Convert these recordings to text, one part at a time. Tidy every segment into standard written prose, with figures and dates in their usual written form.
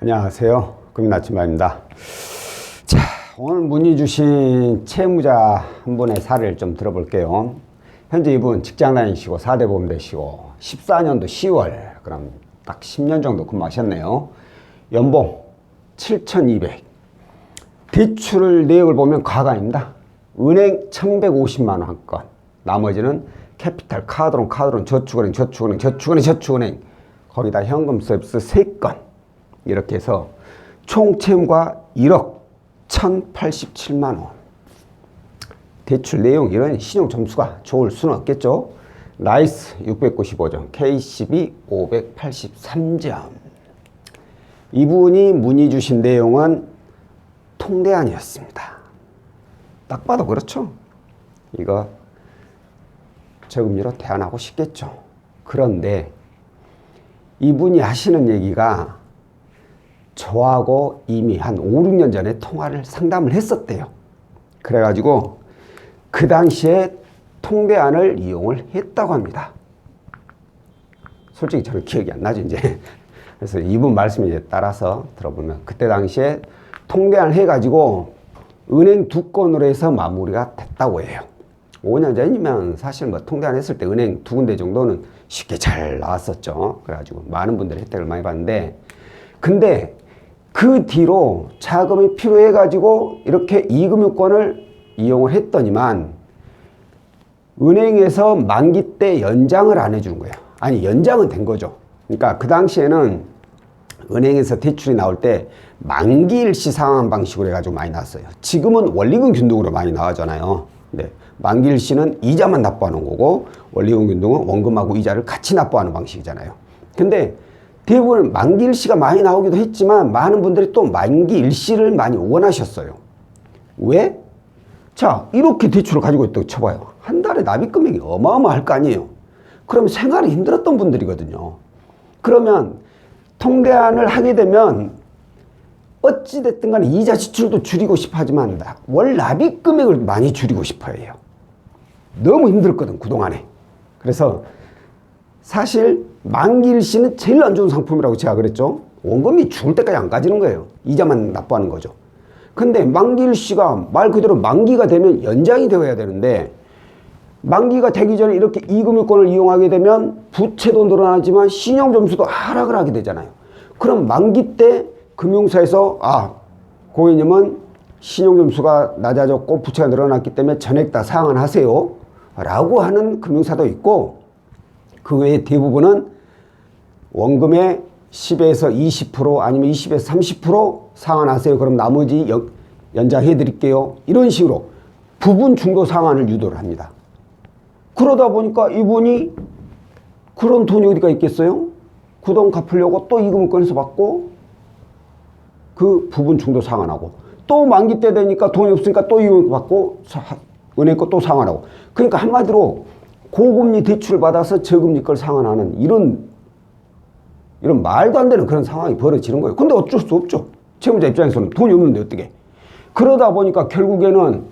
안녕하세요. 금융나침반입니다. 자, 오늘 문의 주신 채무자 한 분의 사례를 좀 들어볼게요. 현재 이분 직장 다니시고 4대 보험 되시고 14년도 10월 그럼 딱 10년 정도 근무하셨네요. 연봉 7,200. 대출 내역을 보면 과관입니다. 은행 1,150만 원 한 건. 나머지는 캐피탈, 카드론, 저축은행, 거기다 현금 서비스 3건. 이렇게 해서 총 채무가 1억 1,087만 원. 대출 내용 이런 신용 점수가 좋을 수는 없겠죠. 나이스 695점, KCB 583점. 이분이 문의 주신 내용은 통대안이었습니다. 딱 봐도 그렇죠. 이거 저금리로 대안하고 싶겠죠. 그런데 이분이 하시는 얘기가 저하고 이미 한 5, 6년 전에 상담을 했었대요. 그래가지고 그 당시에 통대안을 이용을 했다고 합니다. 솔직히 저는 기억이 안 나죠, 이제. 그래서 이분 말씀에 따라서 들어보면 그때 당시에 통대안을 해가지고 은행 2건으로 해서 마무리가 됐다고 해요. 5년 전이면 사실 뭐 통대안 했을 때 은행 2군데 정도는 쉽게 잘 나왔었죠. 그래가지고 많은 분들이 혜택을 많이 봤는데, 근데 그 뒤로 자금이 필요해가지고 이렇게 이금융권을 이용을 했더니만 은행에서 만기 때 연장을 안 해주는 거예요. 아니, 연장은 된 거죠. 그러니까 그 당시에는 은행에서 대출이 나올 때 만기 일시 상환 방식으로 해가지고 많이 나왔어요. 지금은 원리금 균등으로 많이 나오잖아요. 네. 만기 일시는 이자만 납부하는 거고 원리금 균등은 원금하고 이자를 같이 납부하는 방식이잖아요. 근데 대부분 만기 일시가 많이 나오기도 했지만 많은 분들이 또 만기 일시를 많이 원하셨어요. 왜? 자, 이렇게 대출을 가지고 있다고 쳐봐요. 한 달에 납입 금액이 어마어마할 거 아니에요. 그럼 생활이 힘들었던 분들이거든요. 그러면 통대안을 하게 되면 어찌됐든 간에 이자 지출도 줄이고 싶어 하지만 월 납입 금액을 많이 줄이고 싶어 해요. 너무 힘들었거든, 그동안에. 그래서 사실 만기일시는 제일 안 좋은 상품이라고 제가 그랬죠. 원금이 죽을 때까지 안 까지는 거예요. 이자만 납부하는 거죠. 근데 만기일시가 말 그대로 만기가 되면 연장이 되어야 되는데 만기가 되기 전에 이렇게 이금융권을 이용하게 되면 부채도 늘어나지만 신용점수도 하락을 하게 되잖아요. 그럼 만기 때 금융사에서 고객님은 신용점수가 낮아졌고 부채가 늘어났기 때문에 전액 다 상환하세요 라고 하는 금융사도 있고, 그 외에 대부분은 원금의 10에서 20% 아니면 20에서 30% 상환하세요. 그럼 나머지 연장해 드릴게요. 이런 식으로 부분 중도 상환을 유도를 합니다. 그러다 보니까 이분이 그런 돈이 어디가 있겠어요? 그 돈 갚으려고 또 이금융권에서 받고 그 부분 중도 상환하고 또 만기 때 되니까 돈이 없으니까 또 이금융권 받고 은행 거 또 상환하고, 그러니까 한마디로 고금리 대출을 받아서 저금리 걸 상환하는 이런 말도 안 되는 그런 상황이 벌어지는 거예요. 근데 어쩔 수 없죠. 채무자 입장에서는 돈이 없는데 어떻게. 그러다 보니까 결국에는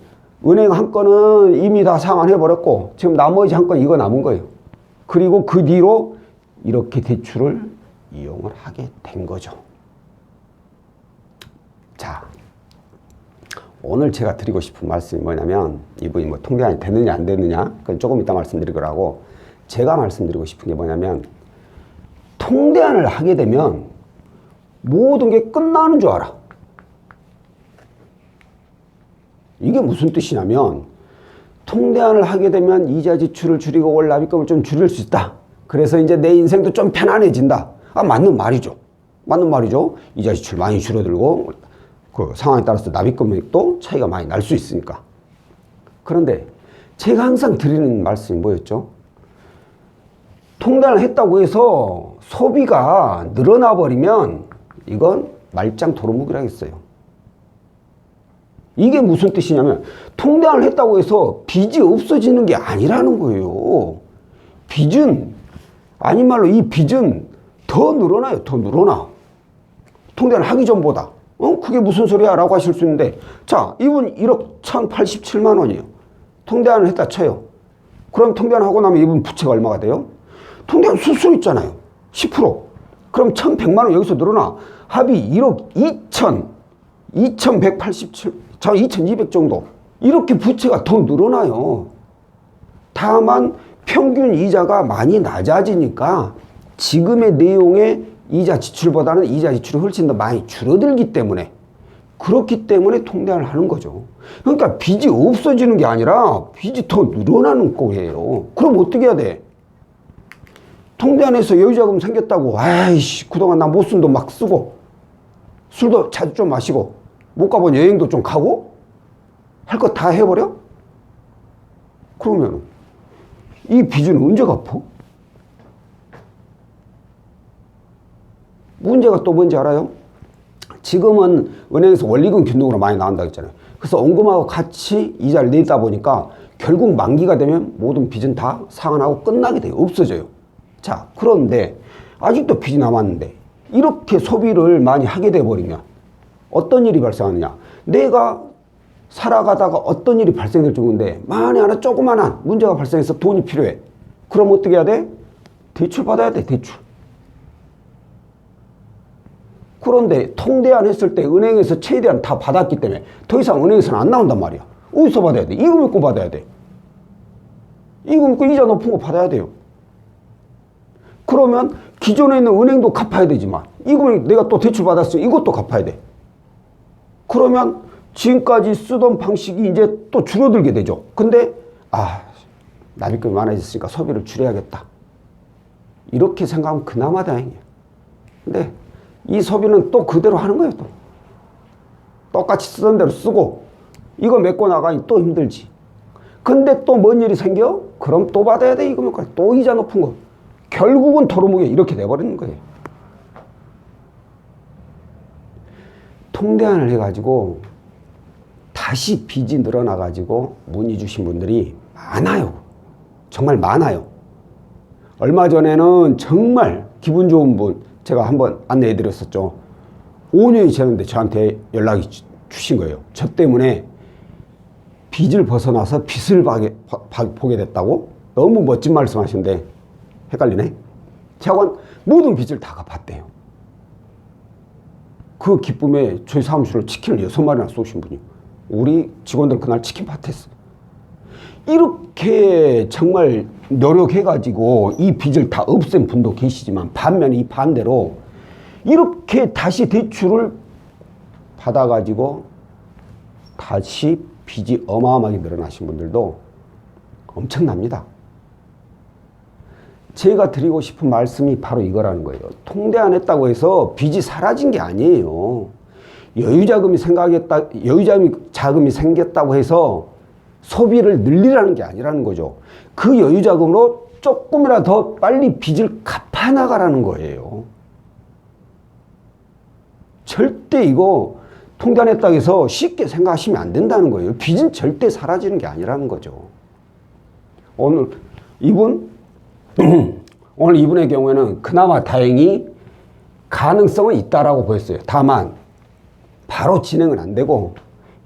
은행 한 건은 이미 다 상환해버렸고 지금 나머지 한 건 이거 남은 거예요. 그리고 그 뒤로 이렇게 대출을 이용을 하게 된 거죠. 자, 오늘 제가 드리고 싶은 말씀이 뭐냐면, 이분이 뭐 통대안이 됐느냐 안 됐느냐 그건 조금 이따 말씀드리고라고, 제가 말씀드리고 싶은 게 뭐냐면, 통대안을 하게 되면 모든 게 끝나는 줄 알아. 이게 무슨 뜻이냐면, 통대안을 하게 되면 이자 지출을 줄이고 월 납입금을 좀 줄일 수 있다. 그래서 이제 내 인생도 좀 편안해진다. 맞는 말이죠. 맞는 말이죠. 이자 지출 많이 줄어들고 그 상황에 따라서 납입금액도 차이가 많이 날 수 있으니까. 그런데 제가 항상 드리는 말씀이 뭐였죠? 통대안을 했다고 해서 소비가 늘어나 버리면 이건 말짱 도루묵이라겠어요. 이게 무슨 뜻이냐면, 통대안을 했다고 해서 빚이 없어지는 게 아니라는 거예요. 빚은, 아닌 말로 이 빚은 더 늘어나요. 더 늘어나. 통대안을 하기 전보다. 그게 무슨 소리야? 라고 하실 수 있는데, 자, 이분 1억 1,087만 원이에요. 통대안을 했다 쳐요. 그럼 통대안 하고 나면 이분 부채가 얼마가 돼요? 통대안 수수료 있잖아요. 10%. 그럼 1,100만 원 여기서 늘어나. 합이 1억 2187, 자, 2200 정도. 이렇게 부채가 더 늘어나요. 다만 평균 이자가 많이 낮아지니까 지금의 내용의 이자 지출보다는 이자 지출이 훨씬 더 많이 줄어들기 때문에, 그렇기 때문에 통대안을 하는 거죠. 그러니까 빚이 없어지는 게 아니라 빚이 더 늘어나는 거예요. 그럼 어떻게 해야 돼? 통대안에서 여유자금 생겼다고 아이씨 그동안 나 못 쓴 돈 막 쓰고 술도 자주 좀 마시고 못 가본 여행도 좀 가고 할 거 다 해버려? 그러면 이 빚은 언제 갚어? 문제가 또 뭔지 알아요? 지금은 은행에서 원리금 균등으로 많이 나온다고 했잖아요. 그래서 원금하고 같이 이자를 내다 보니까 결국 만기가 되면 모든 빚은 다 상환하고 끝나게 돼요. 없어져요. 자, 그런데 아직도 빚이 남았는데 이렇게 소비를 많이 하게 돼버리면 어떤 일이 발생하느냐. 내가 살아가다가 어떤 일이 발생될 정도인데 만에 하나 조그만한 문제가 발생해서 돈이 필요해. 그럼 어떻게 해야 돼? 대출 받아야 돼. 대출. 그런데 통대안 했을 때 은행에서 최대한 다 받았기 때문에 더 이상 은행에서는 안 나온단 말이야. 어디서 받아야 돼? 이금 있고 받아야 돼. 이금 있고 이자 높은 거 받아야 돼요. 그러면 기존에 있는 은행도 갚아야 되지만 이금을 내가 또 대출 받았어. 이것도 갚아야 돼. 그러면 지금까지 쓰던 방식이 이제 또 줄어들게 되죠. 근데 납입금이 많아졌으니까 소비를 줄여야겠다. 이렇게 생각하면 그나마 다행이에요. 근데 이 소비는 또 그대로 하는 거예요. 또 똑같이 쓰던 대로 쓰고 이거 메꿔 나가니 또 힘들지. 근데 또 뭔 일이 생겨? 그럼 또 받아야 돼. 이거 또 이자 높은 거. 결국은 도루묵이 이렇게 돼버리는 거예요. 통대안을 해가지고 다시 빚이 늘어나가지고 문의 주신 분들이 많아요. 정말 많아요. 얼마 전에는 정말 기분 좋은 분 제가 한번 안내해 드렸었죠. 5년이 지났는데 저한테 연락이 주신 거예요. 저 때문에 빚을 벗어나서 빚을 보게 됐다고? 너무 멋진 말씀 하시는데 헷갈리네. 제가 모든 빚을 다 갚았대요. 그 기쁨에 저희 사무실로 치킨을 6마리나 쏘신 분이, 우리 직원들 그날 치킨 파티했어. 이렇게 정말 노력해가지고 이 빚을 다 없앤 분도 계시지만 반면에 이 반대로 이렇게 다시 대출을 받아가지고 다시 빚이 어마어마하게 늘어나신 분들도 엄청납니다. 제가 드리고 싶은 말씀이 바로 이거라는 거예요. 통대안 했다고 해서 빚이 사라진 게 아니에요. 여유자금이 생겼다고 해서 소비를 늘리라는 게 아니라는 거죠. 그 여유자금으로 조금이라도 더 빨리 빚을 갚아나가라는 거예요. 절대 이거 통대안 했다고 해서 쉽게 생각하시면 안 된다는 거예요. 빚은 절대 사라지는 게 아니라는 거죠. 오늘 이분의 경우에는 그나마 다행히 가능성은 있다라고 보였어요. 다만 바로 진행은 안 되고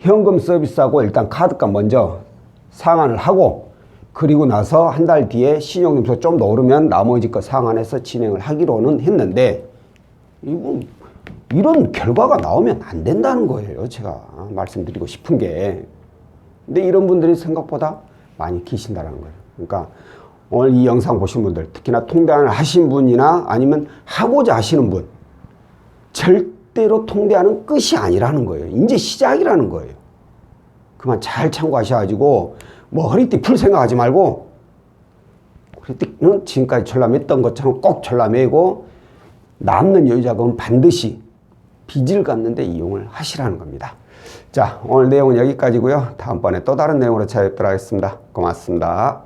현금 서비스하고 일단 카드값 먼저 상환을 하고, 그리고 나서 한 달 뒤에 신용점수 좀 더 오르면 나머지 거 상환해서 진행을 하기로는 했는데, 이런 결과가 나오면 안 된다는 거예요. 제가 말씀드리고 싶은 게. 근데 이런 분들이 생각보다 많이 계신다는 거예요. 그러니까 오늘 이 영상 보신 분들, 특히나 통대안을 하신 분이나 아니면 하고자 하시는 분, 절대로 통대안은 끝이 아니라는 거예요. 이제 시작이라는 거예요. 그만 잘 참고하셔가지고 뭐 허리띠 풀 생각하지 말고, 허리띠는 지금까지 전람했던 것처럼 꼭 전람매고 남는 여유자금은 반드시 빚을 갚는데 이용을 하시라는 겁니다. 자, 오늘 내용은 여기까지고요. 다음번에 또 다른 내용으로 찾아뵙도록 하겠습니다. 고맙습니다.